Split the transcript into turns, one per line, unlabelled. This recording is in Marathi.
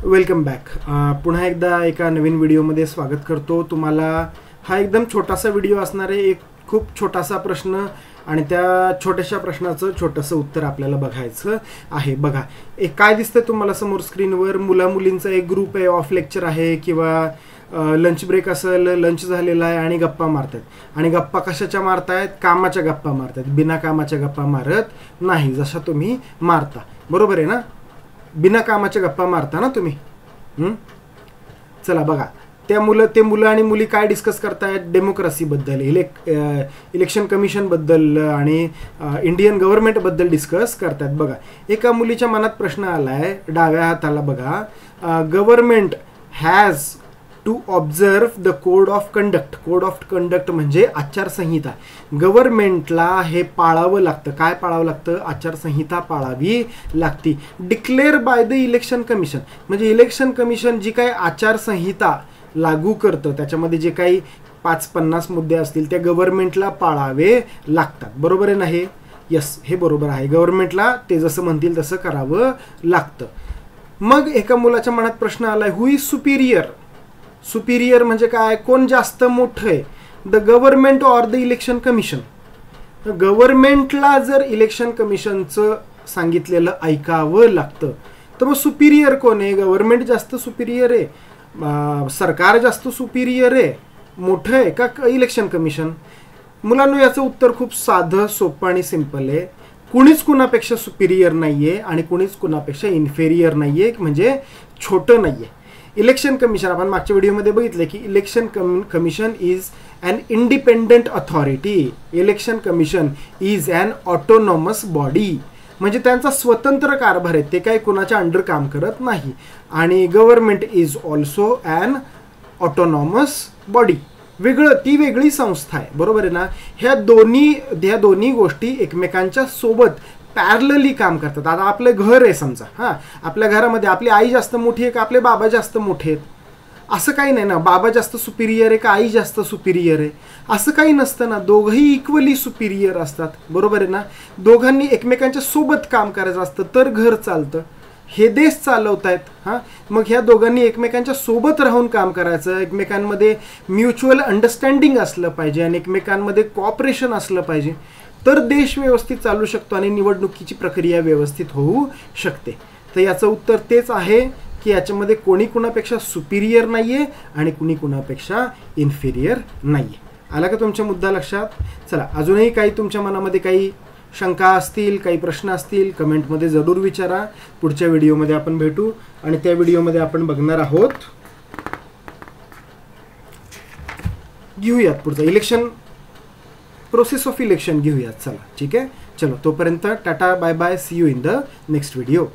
Welcome back. पुन्हा एकदा एका नवीन व्हिडिओमध्ये स्वागत करतो तुम्हाला. हा एकदम छोटासा व्हिडिओ असणार आहे. एक खूप छोटासा प्रश्न आणि त्या छोट्याशा प्रश्नाचं छोटंसं उत्तर आपल्याला बघायचं आहे. बघा, एक काय दिसतंय तुम्हाला समोर स्क्रीनवर? मुला-मुलींचा एक ग्रुप आहे, ऑफ लेक्चर आहे किंवा लंच ब्रेक असेल, लंच झालेला आहे आणि गप्पा मारतात. आणि गप्पा कशाच्या मारतायत? कामाच्या गप्पा मारतात. बिना कामाच्या गप्पा मारत नाही, जशा तुम्ही मारता. बरोबर आहे ना? बिना कामाच्या गप्पा मारता ना तुम्ही. चला बघा, ते मुलं आणि मुली काय डिस्कस करतायत? डेमोक्रेसीबद्दल, इलेक्शन कमिशनबद्दल आणि इंडियन गव्हर्नमेंटबद्दल डिस्कस करतात. बघा, एका मुलीच्या मनात प्रश्न आलाय, डाव्या हाताला बघा, government has to observe the code of conduct. Code of conduct म्हणजे आचारसंहिता. गव्हर्नमेंटला हे पाळावं लागतं. काय पाळावं लागतं? आचारसंहिता पाळावी लागती. Declare by the election commission म्हणजे इलेक्शन कमिशन जी काही आचारसंहिता लागू करतं, त्याच्यामध्ये जे काही 5-50 मुद्दे असतील ते गव्हर्नमेंटला पाळावे लागतात. बरोबर आहे ना? हे यस, हे बरोबर आहे. गव्हर्नमेंटला ते जसं म्हणतील तसं करावं लागतं. मग एका मुलाच्या मनात प्रश्न आलाय, हु इज सुपिरियर? सुपिरियर म्हणजे काय? कोण जास्त मोठं आहे? The government or the election commission? गव्हर्नमेंटला जर इलेक्शन कमिशनचं सांगितलेलं ऐकावं लागतं तर मग सुपिरियर कोण आहे? गव्हर्नमेंट जास्त सुपिरियर आहे, सरकार जास्त सुपिरियर आहे, मोठं आहे का इलेक्शन कमिशन? मुलांनो, याचं उत्तर खूप साधं, सोपं आणि सिंपल आहे. कुणीच कुणापेक्षा सुपिरियर नाही आहे आणि कुणीच कुणापेक्षा इन्फेरियर नाही आहे, म्हणजे छोटं नाही आहे. इलेक्शन कमिशन, आपण मागच्या व्हिडिओमध्ये बघितलं की election commission is an independent authority. Election commission is an autonomous body म्हणजे त्यांचा स्वतंत्र कारभार आहे, ते काही कुणाच्या अंडर काम करत नाही. आणि government is also an autonomous body, ती वेगळी संस्था आहे. बरोबर आहे ना? ह्या दोन्ही गोष्टी एकमेकांच्या सोबत पॅरलली काम करतात. आता आपलं घर आहे समजा, आपल्या घरामध्ये आपली आई जास्त मोठी आहे का आपले बाबा जास्त मोठे आहेत? असं काही नाही ना. बाबा जास्त सुपिरियर आहे का आई जास्त सुपिरियर आहे? असं काही नसतं ना. दोघंही इक्वली सुपिरियर असतात. बरोबर आहे ना? दोघांनी एकमेकांच्या सोबत काम करायचं असतं तर घर चालतं. हे देश चालवतायत. मग ह्या दोघांनी एकमेकांच्या सोबत राहून काम करायचं, एकमेकांमध्ये म्युच्युअल अंडरस्टँडिंग असलं पाहिजे आणि एकमेकांमध्ये कॉपरेशन असलं पाहिजे, तर देश व्यवस्थित चालू शकतो आणि निवडणुकीची प्रक्रिया व्यवस्थित होऊ शकते. तर याचं उत्तर तेच आहे की याच्यामध्ये कोणी कुणापेक्षा सुपिरियर नाही आहे आणि कुणी कुणापेक्षा इन्फेरियर नाही आहे. आला का तुमचा मुद्दा लक्षात? चला, अजूनही काही तुमच्या मनामध्ये काही शंका असतील, काही प्रश्न असतील, कमेंटमध्ये जरूर विचारा. पुढच्या व्हिडिओमध्ये आपण भेटू आणि त्या व्हिडिओमध्ये आपण बघणार आहोत, घेऊयात पुढचं इलेक्शन, प्रोसेस ऑफ इलेक्शन घेऊयात. चला, ठीक आहे. चलो, तोपर्यंत tata, bye bye, see you in the next video.